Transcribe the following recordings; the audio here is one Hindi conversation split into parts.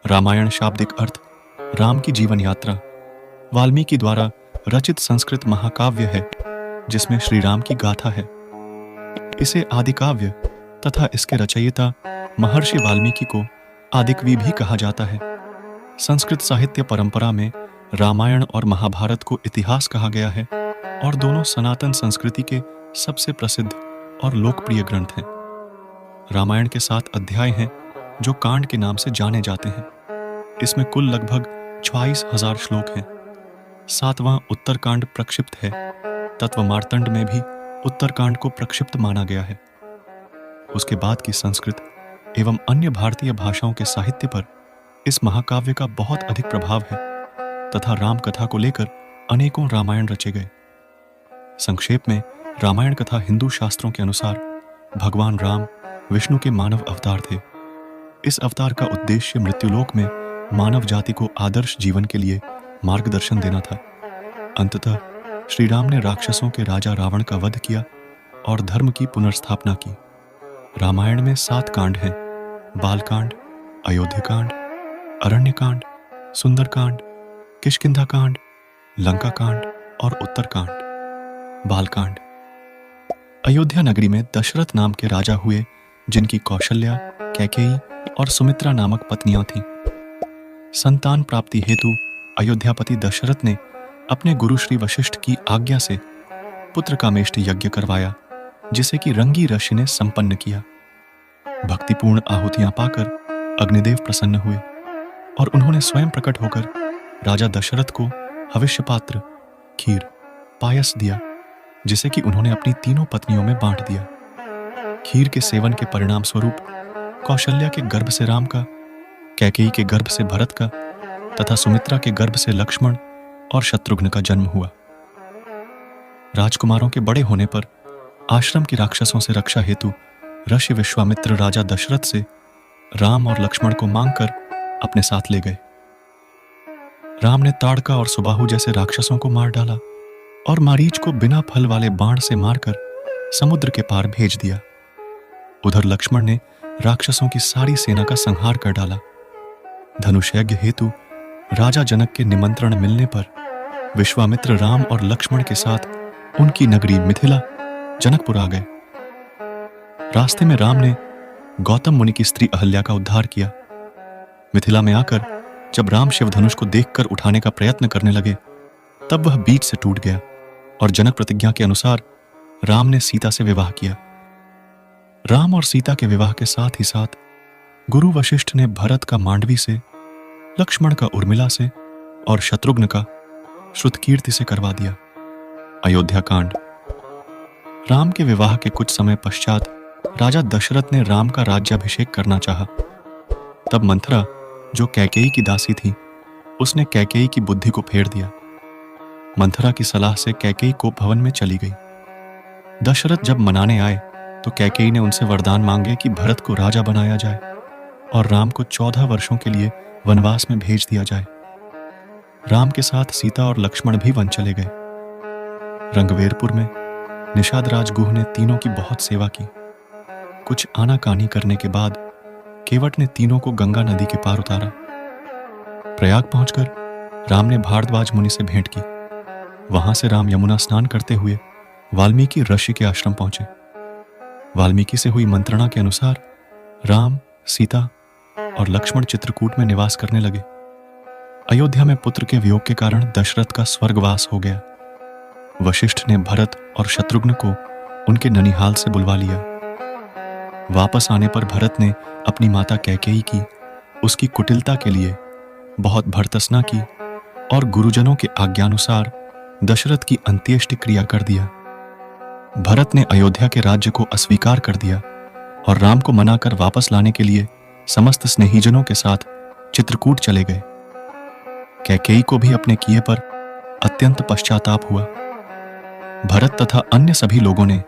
रामायण शाब्दिक अर्थ राम की जीवन यात्रा वाल्मीकि द्वारा रचित संस्कृत महाकाव्य है जिसमें श्री राम की गाथा है। इसे आदिकाव्य तथा इसके रचयिता महर्षि वाल्मीकि को आदिकवि भी कहा जाता है। संस्कृत साहित्य परंपरा में रामायण और महाभारत को इतिहास कहा गया है और दोनों सनातन संस्कृति के सबसे प्रसिद्ध और लोकप्रिय ग्रंथ हैं। रामायण के 7 अध्याय हैं जो कांड के नाम से जाने जाते हैं। इसमें कुल लगभग 26,000 श्लोक हैं। 7वां उत्तरकांड प्रक्षिप्त है। तत्व मार्तंड में भी उत्तरकांड को प्रक्षिप्त माना गया है। उसके बाद की संस्कृत एवं अन्य भारतीय भाषाओं के साहित्य पर इस महाकाव्य का बहुत अधिक प्रभाव है तथा राम कथा को लेकर अनेकों रामायण रचे गए। संक्षेप में रामायण कथा हिंदू शास्त्रों के अनुसार भगवान राम विष्णु के मानव अवतार थे। इस अवतार का उद्देश्य मृत्युलोक में मानव जाति को आदर्श जीवन के लिए मार्गदर्शन देना था। अंततः श्री राम ने राक्षसों के राजा रावण का वध किया और धर्म की पुनर्स्थापना की। रामायण में 7 कांड हैं: बालकांड, अयोध्याकांड, अरण्यकांड, सुंदरकांड, किष्किंधाकांड, लंकाकांड और उत्तरकांड। बालकांड। अयोध्या नगरी में दशरथ नाम के राजा हुए जिनकी कौशल्या, कैकेयी और सुमित्रा नामक पत्नियां थीं। संतान प्राप्ति हेतु अयोध्यापति दशरथ ने अपने गुरु श्री वशिष्ठ की आज्ञा से पुत्र कामेष्टि यज्ञ करवाया जिसे कि रंगी ऋषि ने संपन्न किया। भक्तिपूर्ण आहुतियां पाकर अग्निदेव प्रसन्न हुए और उन्होंने स्वयं प्रकट होकर राजा दशरथ को हविष्य पात्र, खीर, पायस दिया जिसे कि उन्होंने अपनी तीनों पत्नियों में बांट दिया। खीर के सेवन के परिणाम स्वरूप कौशल्या के गर्भ से राम का, कैकेयी के गर्भ से भरत का तथा सुमित्रा के गर्भ से लक्ष्मण और शत्रुघ्न का जन्म हुआ। राजकुमारों के बड़े होने पर आश्रम की राक्षसों से रक्षा हेतु ऋषि विश्वामित्र राजा दशरथ से राम और लक्ष्मण को मांगकर अपने साथ ले गए। राम ने ताड़का और सुबाहु जैसे राक्षसों को मार डाला और मारीच को बिना फल वाले बाण से मारकर समुद्र के पार भेज दिया। उधर लक्ष्मण ने राक्षसों की सारी सेना का संहार कर डाला। धनुष यज्ञ हेतु राजा जनक के निमंत्रण मिलने पर विश्वामित्र राम और लक्ष्मण के साथ उनकी नगरी मिथिला जनकपुर आ गए। रास्ते में राम ने गौतम मुनि की स्त्री अहल्या का उद्धार किया। मिथिला में आकर जब राम शिव धनुष को देखकर उठाने का प्रयत्न करने लगे तब वह बीच से टूट गया और जनक प्रतिज्ञा के अनुसार राम ने सीता से विवाह किया। राम और सीता के विवाह के साथ ही साथ गुरु वशिष्ठ ने भरत का मांडवी से, लक्ष्मण का उर्मिला से और शत्रुघ्न का श्रुतकीर्ति से करवा दिया। अयोध्याकांड। राम के विवाह के कुछ समय पश्चात राजा दशरथ ने राम का राज्याभिषेक करना चाहा। तब मंथरा, जो कैकेयी की दासी थी, उसने कैकेयी की बुद्धि को फेर दिया। मंथरा की सलाह से कैकेयी को भवन में चली गई। दशरथ जब मनाने आए तो कैकेयी ने उनसे वरदान मांगे कि भरत को राजा बनाया जाए और राम को 14 वर्षों के लिए वनवास में भेज दिया जाए। राम के साथ सीता और लक्ष्मण भी वन चले गए। रंगवेरपुर में निषाद राज गुह ने तीनों की बहुत सेवा की। कुछ आनाकानी करने के बाद केवट ने तीनों को गंगा नदी के पार उतारा। प्रयाग पहुंचकर राम ने भारद्वाज मुनि से भेंट की। वहां से राम यमुना स्नान करते हुए वाल्मीकि ऋषि के आश्रम पहुंचे। वाल्मीकि से हुई मंत्रणा के अनुसार राम, सीता और लक्ष्मण चित्रकूट में निवास करने लगे। अयोध्या में पुत्र के वियोग के कारण दशरथ का स्वर्गवास हो गया। वशिष्ठ ने भरत और शत्रुघ्न को उनके ननिहाल से बुलवा लिया। वापस आने पर भरत ने अपनी माता कैकेयी की उसकी कुटिलता के लिए बहुत भर्त्सना की और गुरुजनों के आज्ञानुसार दशरथ की अंत्येष्टि क्रिया कर दिया। भरत ने अयोध्या के राज्य को अस्वीकार कर दिया और राम को मनाकर वापस लाने के लिए समस्त स्नेहीजनों के साथ चित्रकूट चले गए। कैकेयी को भी अपने किए पर अत्यंत पश्चाताप हुआ। भरत तथा अन्य सभी लोगों ने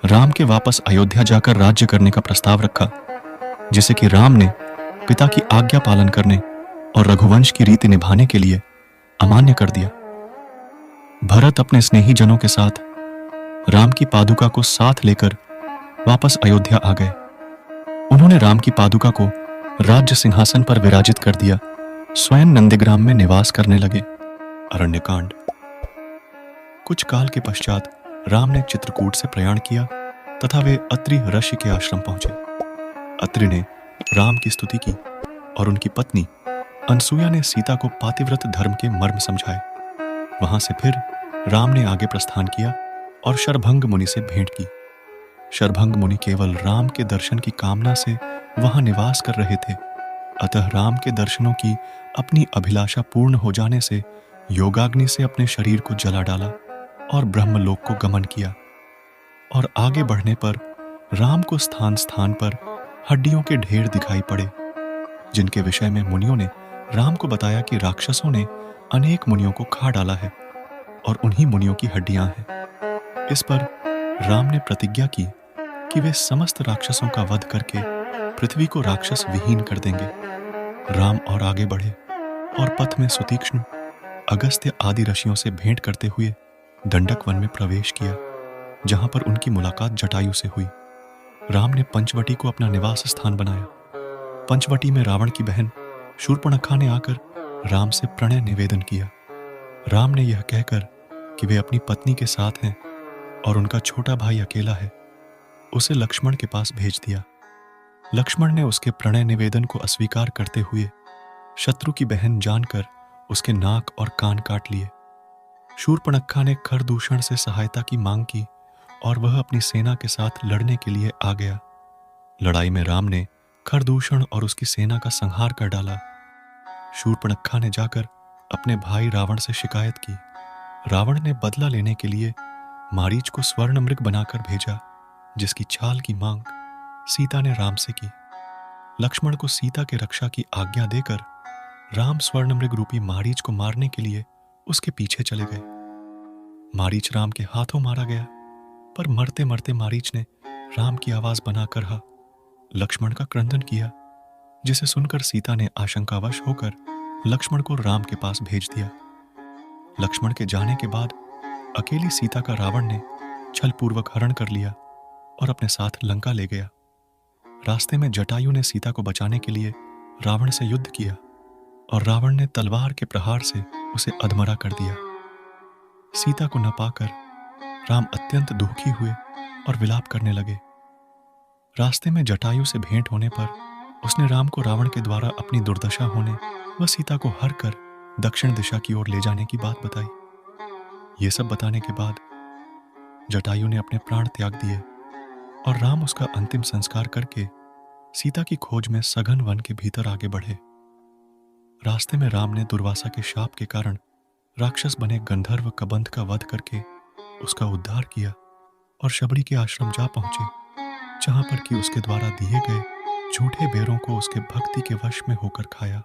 राम के वापस अयोध्या जाकर राज्य करने का प्रस्ताव रखा, जिसे कि राम ने पिता की आज्ञा पालन करने और रघुवंश की रीति निभाने के लिए अमान्य कर दिया। भरत अपने स्नेही जनों के साथ राम की पादुका को साथ लेकर वापस अयोध्या आ गए। उन्होंने राम की पादुका को राज्य सिंहासन पर विराजित कर दिया, स्वयं नंदीग्राम में निवास करने लगे। अरण्यकांड। कुछ काल के पश्चात राम ने चित्रकूट से प्रयाण किया तथा वे अत्रि ऋषि के आश्रम पहुंचे। अत्रि ने राम की स्तुति की और उनकी पत्नी अनसुया ने सीता को पातिव्रत धर्म के मर्म समझाए। वहां से फिर राम ने आगे प्रस्थान किया और शरभंग मुनि से भेंट की। शरभंग मुनि केवल राम के दर्शन की कामना से वहां निवास कर रहे थे, अतः राम के दर्शनों की अपनी अभिलाषा पूर्ण हो जाने से योगाग्नि से अपने शरीर को जला डाला और ब्रह्मलोक को गमन किया। और आगे बढ़ने पर राम को स्थान स्थान पर हड्डियों के ढेर दिखाई पड़े, जिनके विषय में मुनियों ने राम को बताया कि राक्षसों ने अनेक मुनियों को खा डाला है और उन्हीं मुनियों की हड्डियां हैं। इस पर राम ने प्रतिज्ञा की कि वे समस्त राक्षसों का वध करके पृथ्वी को राक्षस विहीन कर देंगे। राम और आगे बढ़े और पथ में सुतीक्ष्ण, अगस्त्य आदि ऋषियों से भेंट करते हुए दंडक वन में प्रवेश किया, जहां पर उनकी मुलाकात जटायु से हुई। राम ने पंचवटी को अपना निवास स्थान बनाया। पंचवटी में रावण की बहन शूर्पणखा ने आकर राम से प्रणय निवेदन किया। राम ने यह कहकर कि वे अपनी पत्नी के साथ हैं और उनका छोटा भाई अकेला है, उसे लक्ष्मण के पास भेज दिया। लक्ष्मण ने उसके प्रणय निवेदन को अस्वीकार करते हुए शत्रु की बहन जानकर उसके नाक और कान काट लिए। शूर्पणखा ने खरदूषण से सहायता की मांग की और वह अपनी सेना के साथ लड़ने के लिए आ गया। लड़ाई में राम ने खरदूषण और उसकी सेना का संहार कर डाला। शूर्पणखा ने जाकर अपने भाई रावण से शिकायत की। रावण ने बदला लेने के लिए मारीच को स्वर्ण मृग बनाकर भेजा, जिसकी छाल की मांग सीता ने राम से की। लक्ष्मण को सीता के रक्षा की आज्ञा देकर राम स्वर्ण मृग रूपी मारीच को मारने के लिए उसके पीछे चले गए। मारीच राम के हाथों मारा गया, पर मरते मरते मारीच ने राम की आवाज बनाकर कहा, लक्ष्मण का क्रंदन किया, जिसे सुनकर सीता ने आशंकावश होकर लक्ष्मण को राम के पास भेज दिया। लक्ष्मण के जाने के बाद अकेली सीता का रावण ने छलपूर्वक हरण कर लिया और अपने साथ लंका ले गया। रास्ते में जटायु ने सीता को बचाने के लिए रावण से युद्ध किया और रावण ने तलवार के प्रहार से उसे अधमरा कर दिया। सीता को न पाकर राम अत्यंत दुखी हुए और विलाप करने लगे। रास्ते में जटायु से भेंट होने पर उसने राम को रावण के द्वारा अपनी दुर्दशा होने व सीता को हर कर दक्षिण दिशा की ओर ले जाने की बात बताई। ये सब बताने के बाद जटायु ने अपने प्राण त्याग दिए और राम उसका अंतिम संस्कार करके सीता की खोज में सघन वन के भीतर आगे बढ़े। रास्ते में राम ने दुर्वासा के शाप के कारण राक्षस बने गंधर्व कबंध का वध करके उसका उद्धार किया और शबरी के आश्रम जा पहुंचे, जहां पर कि उसके द्वारा दिए गए झूठे बेरों को उसके भक्ति के वश में होकर खाया।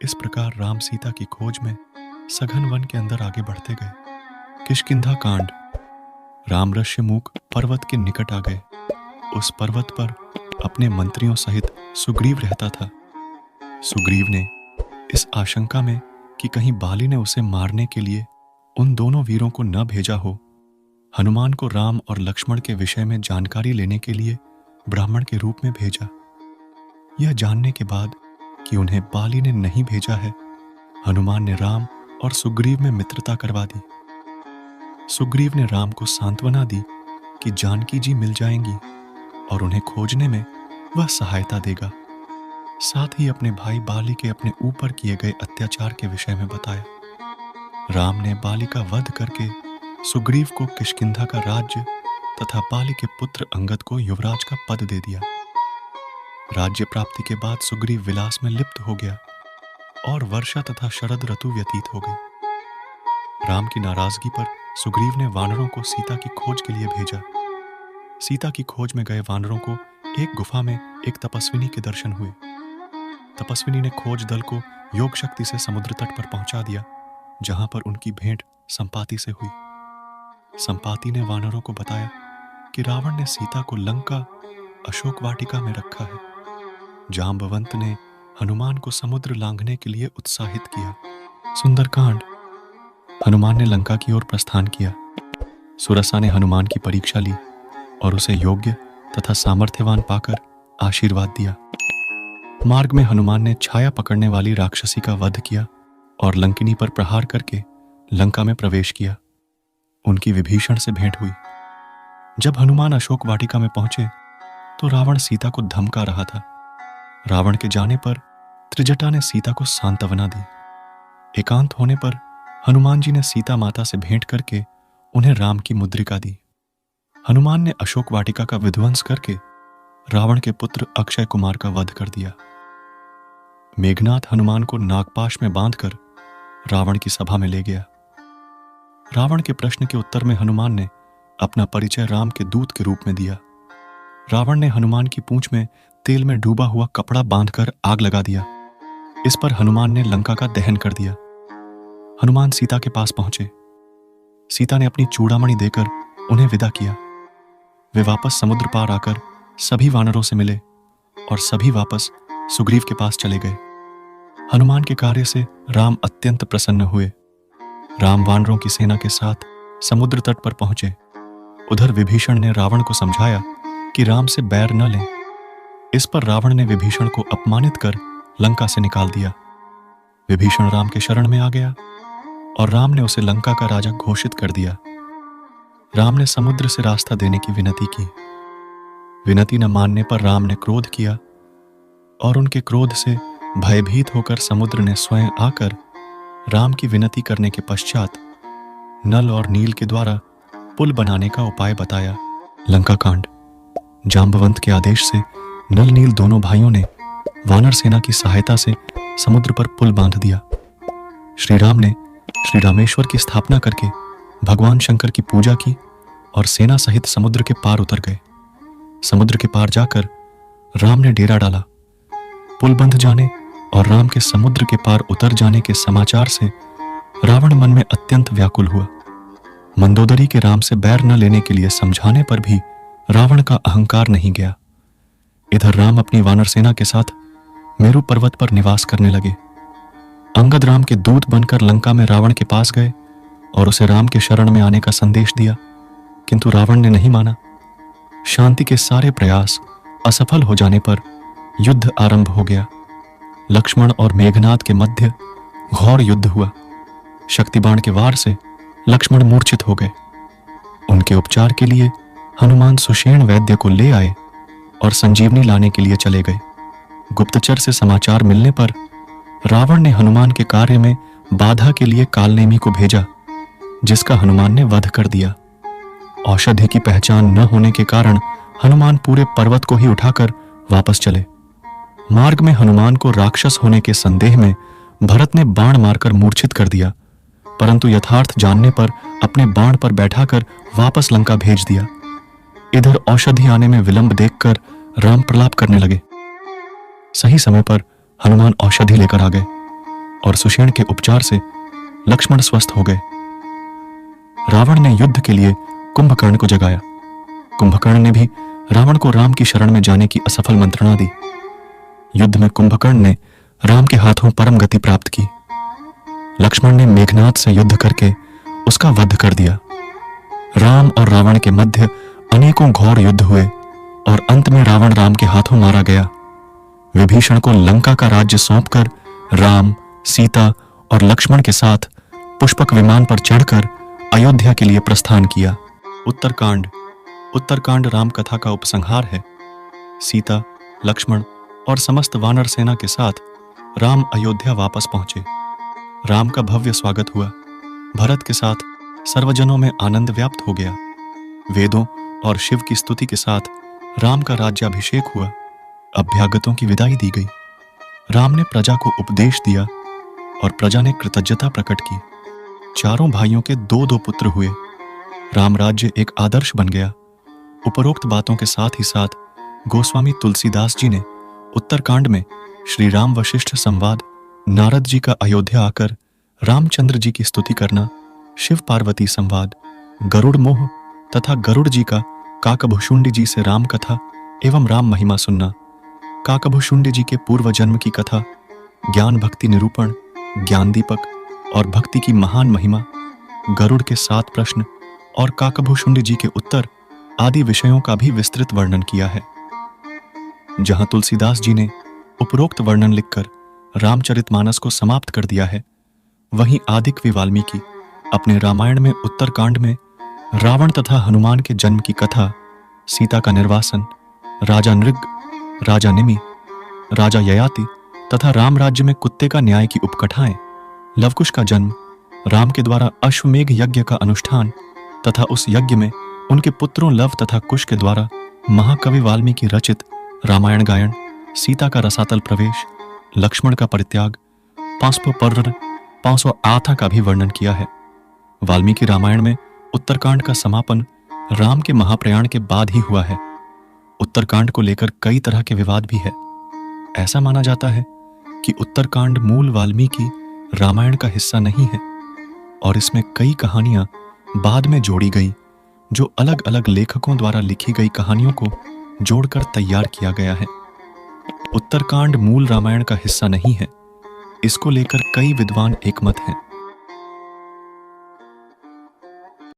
इस प्रकार राम सीता की खोज में सघन वन के अंदर आगे बढ़ते गए। किष्किंधा कांड। राम ऋष्यमूक पर्वत के निकट आ गए। उस पर्वत पर अपने मंत्रियों सहित सुग्रीव रहता था। सुग्रीव ने इस आशंका में कि कहीं बाली ने उसे मारने के लिए उन दोनों वीरों को न भेजा हो, हनुमान को राम और लक्ष्मण के विषय में जानकारी लेने के लिए ब्राह्मण के रूप में भेजा। यह जानने के बाद कि उन्हें बाली ने नहीं भेजा है, हनुमान ने राम और सुग्रीव में मित्रता करवा दी। सुग्रीव ने राम को सांत्वना दी कि जानकी जी मिल जाएंगी और उन्हें खोजने में वह सहायता देगा। साथ ही अपने भाई बाली के अपने ऊपर किए गए अत्याचार के विषय में बताया। राम ने बाली का वध करके सुग्रीव को किष्किंधा का राज्य तथा बाली के पुत्र अंगद को युवराज का पद दे दिया। राज्य प्राप्ति के बाद सुग्रीव विलास में लिप्त हो गया और वर्षा तथा शरद ऋतु व्यतीत हो गई। राम की नाराजगी पर सुग्रीव ने वानरों को सीता की खोज के लिए भेजा। सीता की खोज में गए वानरों को एक गुफा में एक तपस्विनी के दर्शन हुए। तपस्विनी ने खोज दल को योग शक्ति से समुद्र तट पर पहुंचा दिया, जहां पर उनकी भेंट संपाति से हुई। संपाति ने वानरों को बताया कि रावण ने सीता को लंका अशोक वाटिका में रखा है। जांबवंत ने हनुमान को समुद्र लांघने के लिए उत्साहित किया। सुंदरकांड। हनुमान ने लंका की ओर प्रस्थान किया। सुरसा ने हनुमान की परीक्षा ली और उसे योग्य तथा सामर्थ्यवान पाकर आशीर्वाद दिया। मार्ग में हनुमान ने छाया पकड़ने वाली राक्षसी का वध किया और लंकिनी पर प्रहार करके लंका में प्रवेश किया। उनकी विभीषण से भेंट हुई। जब हनुमान अशोक वाटिका में पहुंचे तो रावण सीता को धमका रहा था। रावण के जाने पर त्रिजटा ने सीता को सांत्वना दी। एकांत होने पर हनुमान जी ने सीता माता से भेंट करके उन्हें राम की मुद्रिका दी। हनुमान ने अशोक वाटिका का विध्वंस करके रावण के पुत्र अक्षय कुमार का वध कर दिया। मेघनाथ हनुमान को नागपाश में बांधकर रावण की सभा में ले गया। रावण के प्रश्न के उत्तर में हनुमान ने अपना परिचय राम के दूत के रूप में दिया। रावण ने हनुमान की पूंछ में तेल में डूबा हुआ कपड़ा बांधकर आग लगा दिया। इस पर हनुमान ने लंका का दहन कर दिया। हनुमान सीता के पास पहुंचे। सीता ने अपनी चूड़ामणि देकर उन्हें विदा किया। वे वापस समुद्र पार आकर सभी वानरों से मिले और सभी वापस सुग्रीव के पास चले गए। हनुमान के कार्य से राम अत्यंत प्रसन्न हुए। राम वानरों की सेना के साथ समुद्र तट पर पहुंचे। उधर विभीषण ने रावण को समझाया कि राम से बैर न लें। इस पर रावण ने विभीषण को अपमानित कर लंका से निकाल दिया। विभीषण राम के शरण में आ गया और राम ने उसे लंका का राजा घोषित कर दिया। राम ने समुद्र से रास्ता देने की विनती की। विनती न मानने पर राम ने क्रोध किया और उनके क्रोध से भयभीत होकर समुद्र ने स्वयं आकर राम की विनती करने के पश्चात नल और नील के द्वारा पुल बनाने का उपाय बताया। लंका कांड। जाम्बवंत के आदेश से नल नील दोनों भाइयों ने वानर सेना की सहायता से समुद्र पर पुल बांध दिया। श्री राम ने श्री रामेश्वर की स्थापना करके भगवान शंकर की पूजा की और सेना सहित समुद्र के पार उतर गए। समुद्र के पार जाकर राम ने डेरा डाला। पुल बंध जाने और राम के समुद्र के पार उतर जाने के समाचार से रावण मन में अत्यंत व्याकुल हुआ। मंदोदरी के राम से बैर न लेने के लिए समझाने पर भी रावण का अहंकार नहीं गया। इधर राम अपनी वानर सेना के साथ मेरु पर्वत पर निवास करने लगे। अंगद राम के दूत बनकर लंका में रावण के पास गए और उसे राम के शरण में आने का संदेश दिया, किंतु रावण ने नहीं माना। शांति के सारे प्रयास असफल हो जाने पर युद्ध आरंभ हो गया। लक्ष्मण और मेघनाद के मध्य घोर युद्ध हुआ। शक्तिबाण के वार से लक्ष्मण मूर्छित हो गए। उनके उपचार के लिए हनुमान सुषेण वैद्य को ले आए और संजीवनी लाने के लिए चले गए। गुप्तचर से समाचार मिलने पर रावण ने हनुमान के कार्य में बाधा के लिए कालनेमी को भेजा, जिसका हनुमान ने वध कर दिया। औषधि की पहचान न होने के कारण हनुमान पूरे पर्वत को ही उठाकर वापस चले। मार्ग में हनुमान को राक्षस होने के संदेह में भरत ने बाण मारकर मूर्छित कर दिया, परंतु यथार्थ जानने पर अपने बाण पर बैठाकर वापस लंका भेज दिया। इधर औषधि आने में विलंब देखकर राम प्रलाप करने लगे। सही समय पर हनुमान औषधि लेकर आ गए और सुषेण के उपचार से लक्ष्मण स्वस्थ हो गए। रावण ने युद्ध के लिए कुंभकर्ण को जगाया। कुंभकर्ण ने भी रावण को राम की शरण में जाने की असफल मंत्रणा दी। युद्ध में कुंभकर्ण ने राम के हाथों परम गति प्राप्त की। लक्ष्मण ने मेघनाद से युद्ध करके उसका वध कर दिया। राम और रावण के मध्य अनेकों घोर युद्ध हुए और अंत में रावण राम के हाथों मारा गया। विभीषण को लंका का राज्य सौंपकर राम, सीता और लक्ष्मण के साथ पुष्पक विमान पर चढ़कर अयोध्या के लिए प्रस्थान किया। उत्तरकांड। उत्तरकांड राम कथा का उपसंहार है। सीता, लक्ष्मण और समस्त वानर सेना के साथ राम अयोध्या वापस पहुंचे। राम का भव्य स्वागत हुआ। भरत के साथ सर्वजनों में आनंद व्याप्त हो गया। वेदों और शिव की स्तुति के साथ राम का राज्याभिषेक हुआ। अभ्यागतों की विदाई दी गई। राम ने प्रजा को उपदेश दिया और प्रजा ने कृतज्ञता प्रकट की। चारों भाइयों के दो दो पुत्र हुए। राम राज्य एक आदर्श बन गया। उपरोक्त बातों के साथ ही साथ गोस्वामी तुलसीदास जी ने उत्तरकांड में श्री राम वशिष्ठ संवाद, नारद जी का अयोध्या आकर रामचंद्र जी की स्तुति करना, शिव पार्वती संवाद, गरुड़ मोह तथा गरुड़ जी का काकभुशुंडी जी से राम कथा एवं राम महिमा सुनना, काकभुशुंडी जी के पूर्व जन्म की कथा, ज्ञान भक्ति निरूपण, ज्ञान दीपक और भक्ति की महान महिमा, गरुड़ के 7 प्रश्न और काकभुशुंडी जी के उत्तर आदि विषयों का भी विस्तृत वर्णन किया है। जहां तुलसीदास जी ने उपरोक्त वर्णन लिखकर रामचरितमानस को समाप्त कर दिया है, वहीं आदिकवि वाल्मीकि अपने रामायण में उत्तरकांड में रावण तथा हनुमान के जन्म की कथा, सीता का निर्वासन, राजा नृग, राजा निमि, राजा ययाति तथा राम राज्य में कुत्ते का न्याय की उपकथाएं, लवकुश का जन्म, राम के द्वारा अश्वमेघ यज्ञ का अनुष्ठान तथा उस यज्ञ में उनके पुत्रों लव तथा कुश के द्वारा महाकवि वाल्मीकि रचित रामायण गायन, सीता का रसातल प्रवेश, लक्ष्मण का परित्याग, 500 पर्र 500 आथा का भी वर्णन किया है। वाल्मीकि रामायण में उत्तरकांड का समापन राम के महाप्रयाण के बाद ही हुआ है। उत्तरकांड को लेकर कई तरह के विवाद भी है। ऐसा माना जाता है कि उत्तरकांड मूल वाल्मीकि रामायण का हिस्सा नहीं है और इसमें कई कहानियां बाद में जोड़ी गई, जो अलग अलग लेखकों द्वारा लिखी गई कहानियों को जोड़कर तैयार किया गया है। उत्तरकांड मूल रामायण का हिस्सा नहीं है, इसको लेकर कई विद्वान एकमत हैं।